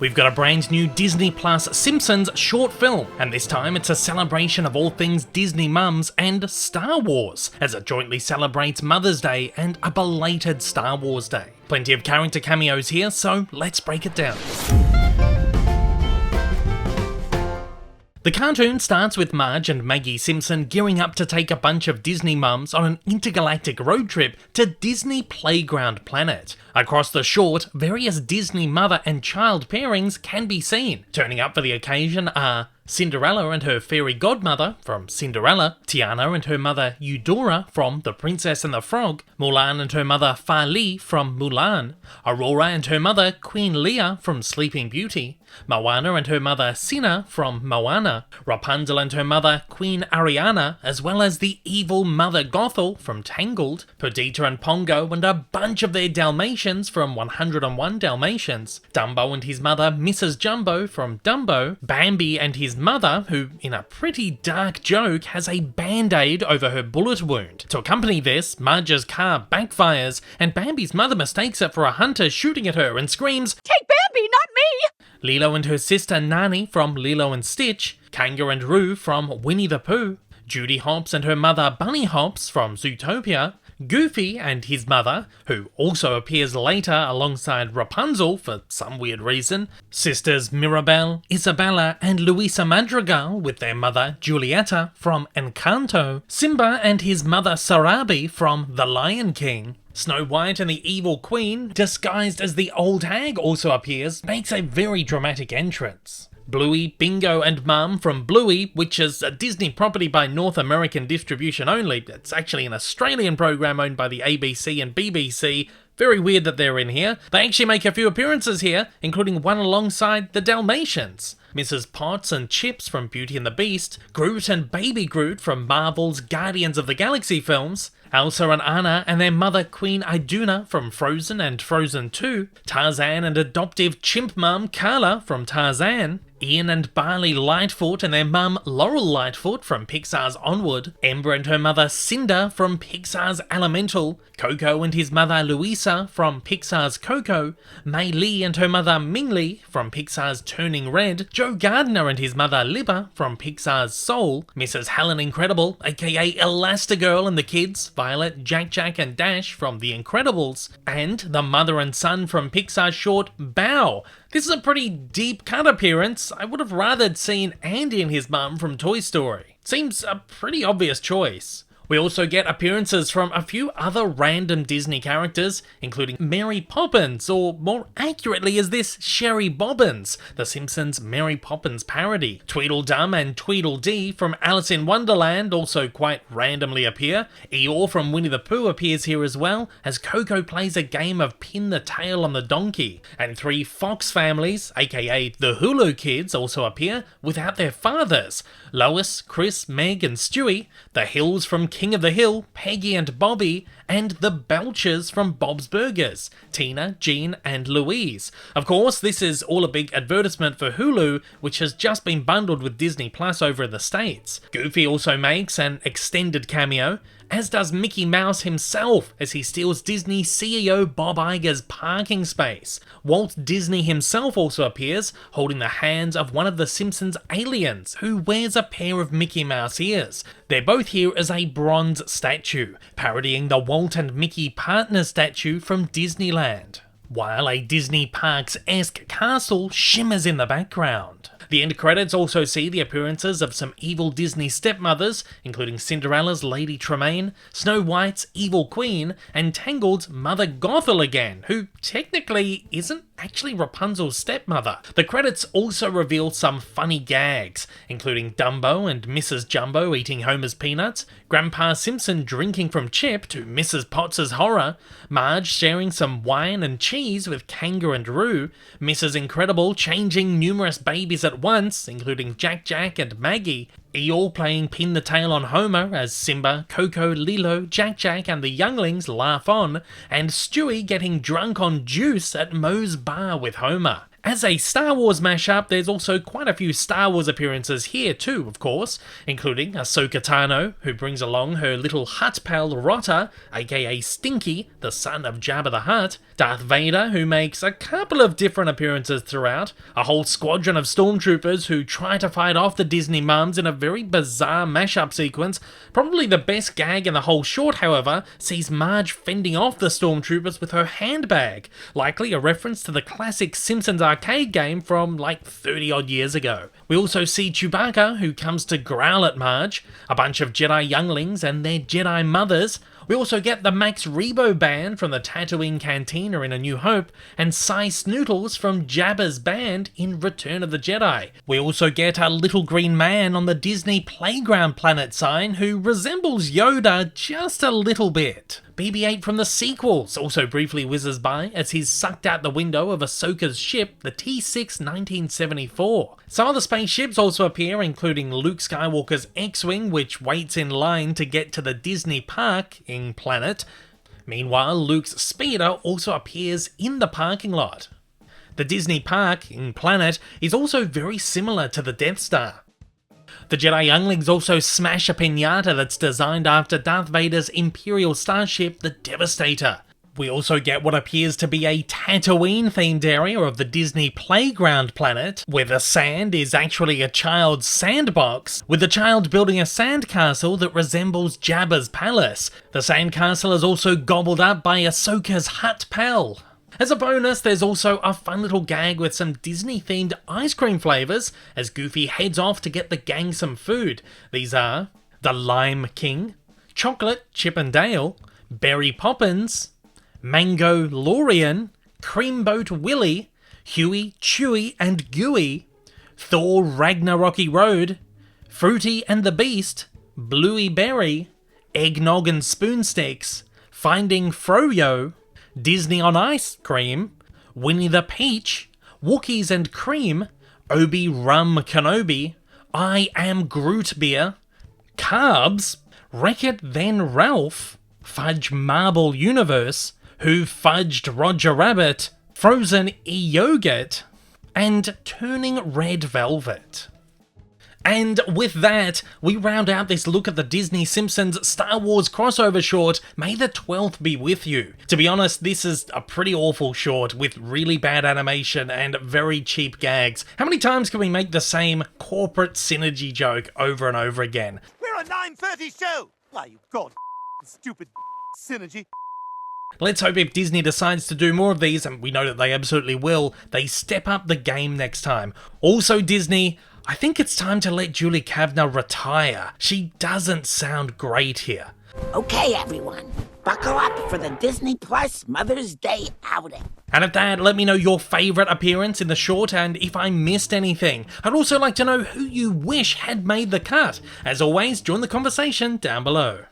We've got a brand new Disney Plus Simpsons short film, and this time it's a celebration of all things Disney mums and Star Wars, as it jointly celebrates Mother's Day and a belated Star Wars Day. Plenty of character cameos here, so let's break it down. The cartoon starts with Marge and Maggie Simpson gearing up to take a bunch of Disney mums on an intergalactic road trip to Disney Playground Planet. Across the short, various Disney mother and child pairings can be seen. Turning up for the occasion are Cinderella and her fairy godmother from Cinderella, Tiana and her mother Eudora from The Princess and the Frog, Mulan and her mother Fa Li from Mulan, Aurora and her mother Queen Leia from Sleeping Beauty, Moana and her mother Sina from Moana, Rapunzel and her mother Queen Ariana, as well as the evil mother Gothel from Tangled, Perdita and Pongo and a bunch of their Dalmatians from 101 Dalmatians, Dumbo and his mother Mrs. Jumbo from Dumbo, Bambi and his mother, who in a pretty dark joke has a band-aid over her bullet wound. To accompany this, Marge's car backfires and Bambi's mother mistakes it for a hunter shooting at her and screams, "Take Bambi, not me!" Lilo and her sister Nani from Lilo and Stitch, Kanga and Roo from Winnie the Pooh, Judy Hopps and her mother Bunny Hopps from Zootopia, Goofy and his mother, who also appears later alongside Rapunzel for some weird reason, sisters Mirabel, Isabella and Luisa Madrigal with their mother Giulietta from Encanto, Simba and his mother Sarabi from The Lion King. Snow White and the Evil Queen, disguised as the Old Hag, also appears, makes a very dramatic entrance. Bluey, Bingo and Mum from Bluey, which is a Disney property by North American distribution only. It's actually an Australian program owned by the ABC and BBC. Very weird that they're in here. They actually make a few appearances here, including one alongside the Dalmatians. Mrs. Potts and Chips from Beauty and the Beast, Groot and Baby Groot from Marvel's Guardians of the Galaxy films, Elsa and Anna and their mother Queen Iduna from Frozen and Frozen 2, Tarzan and adoptive chimp mum Carla from Tarzan, Ian and Barley Lightfoot and their mum Laurel Lightfoot from Pixar's Onward, Ember and her mother Cinder from Pixar's Elemental, Coco and his mother Luisa from Pixar's Coco, Mei Li and her mother Ming Li from Pixar's Turning Red, Joe Gardner and his mother Libba from Pixar's Soul, Mrs. Helen Incredible aka Elastigirl and the kids, Violet, Jack and Dash from The Incredibles, and the mother and son from Pixar's short Bow. This is a pretty deep cut appearance. I would have rathered seen Andy and his mum from Toy Story. Seems a pretty obvious choice. We also get appearances from a few other random Disney characters, including Mary Poppins, or more accurately is this Sherry Bobbins, the Simpsons Mary Poppins parody. Tweedledum and Tweedledee from Alice in Wonderland also quite randomly appear. Eeyore from Winnie the Pooh appears here as well, as Coco plays a game of pin the tail on the donkey. And three Fox families, aka the Hulu kids, also appear without their fathers. Lois, Chris, Meg and Stewie, the Hills from King of the Hill, Peggy and Bobby, and the Belchers from Bob's Burgers, Tina, Jean and Louise. Of course, this is all a big advertisement for Hulu, which has just been bundled with Disney Plus over in the States. Goofy also makes an extended cameo, as does Mickey Mouse himself as he steals Disney CEO Bob Iger's parking space. Walt Disney himself also appears, holding the hands of one of the Simpsons aliens, who wears a pair of Mickey Mouse ears. They're both here as a bronze statue, parodying the Walt and Mickey partner statue from Disneyland, while a Disney Parks-esque castle shimmers in the background. The end credits also see the appearances of some evil Disney stepmothers, including Cinderella's Lady Tremaine, Snow White's Evil Queen, and Tangled's Mother Gothel again, who technically isn't actually Rapunzel's stepmother. The credits also reveal some funny gags, including Dumbo and Mrs. Jumbo eating Homer's peanuts, Grandpa Simpson drinking from Chip to Mrs. Potts' horror, Marge sharing some wine and cheese with Kanga and Roo, Mrs. Incredible changing numerous babies at once, including Jack and Maggie, Eeyore playing Pin the Tail on Homer as Simba, Coco, Lilo, Jack and the younglings laugh on, and Stewie getting drunk on juice at Moe's bar with Homer. As a Star Wars mashup, there's also quite a few Star Wars appearances here too, of course, including Ahsoka Tano, who brings along her little Hutt pal Rotta, aka Stinky, the son of Jabba the Hutt, Darth Vader, who makes a couple of different appearances throughout, a whole squadron of stormtroopers who try to fight off the Disney mums in a very bizarre mashup sequence. Probably the best gag in the whole short, however, sees Marge fending off the stormtroopers with her handbag, likely a reference to the classic Simpsons arcade game from like 30 odd years ago. We also see Chewbacca, who comes to growl at Marge, a bunch of Jedi younglings and their Jedi mothers. We also get the Max Rebo band from the Tatooine Cantina in A New Hope, and Cy Snootles from Jabba's band in Return of the Jedi. We also get a little green man on the Disney Playground Planet sign who resembles Yoda just a little bit. BB-8 from the sequels also briefly whizzes by as he's sucked out the window of Ahsoka's ship, the T-6 1974. Some other spaceships also appear, including Luke Skywalker's X-Wing, which waits in line to get to the Disney parking planet. Meanwhile, Luke's speeder also appears in the parking lot. The Disney parking planet is also very similar to the Death Star. The Jedi younglings also smash a piñata that's designed after Darth Vader's Imperial starship, the Devastator. We also get what appears to be a Tatooine-themed area of the Disney Playground Planet, where the sand is actually a child's sandbox, with the child building a sandcastle that resembles Jabba's palace. The sandcastle is also gobbled up by Ahsoka's Hutt pal. As a bonus, there's also a fun little gag with some Disney-themed ice cream flavours as Goofy heads off to get the gang some food. These are the Lime King, Chocolate Chip and Dale, Berry Poppins, Mango Lorian, Creamboat Willie, Huey, Chewy and Gooey, Thor Ragnarocky Road, Fruity and the Beast, Bluey Berry, Eggnog and Spoonsticks, Finding Froyo, Disney on Ice Cream, Winnie the Peach, Wookiees and Cream, Obi Rum Kenobi, I Am Groot Beer, Carbs, Wreck-It Then Ralph, Fudge Marble Universe, Who Fudged Roger Rabbit, Frozen E-Yogurt, and Turning Red Velvet. And with that, we round out this look at the Disney Simpsons Star Wars crossover short, May the 12th be with you. To be honest, this is a pretty awful short with really bad animation and very cheap gags. How many times can we make the same corporate synergy joke over and over again? We're a 9:30 show! Why, you god stupid synergy. Let's hope if Disney decides to do more of these, and we know that they absolutely will, they step up the game next time. Also, Disney, I think it's time to let Julie Kavner retire. She doesn't sound great here. Okay, everyone, buckle up for the Disney Plus Mother's Day outing. And at that, let me know your favourite appearance in the short and if I missed anything. I'd also like to know who you wish had made the cut. As always, join the conversation down below.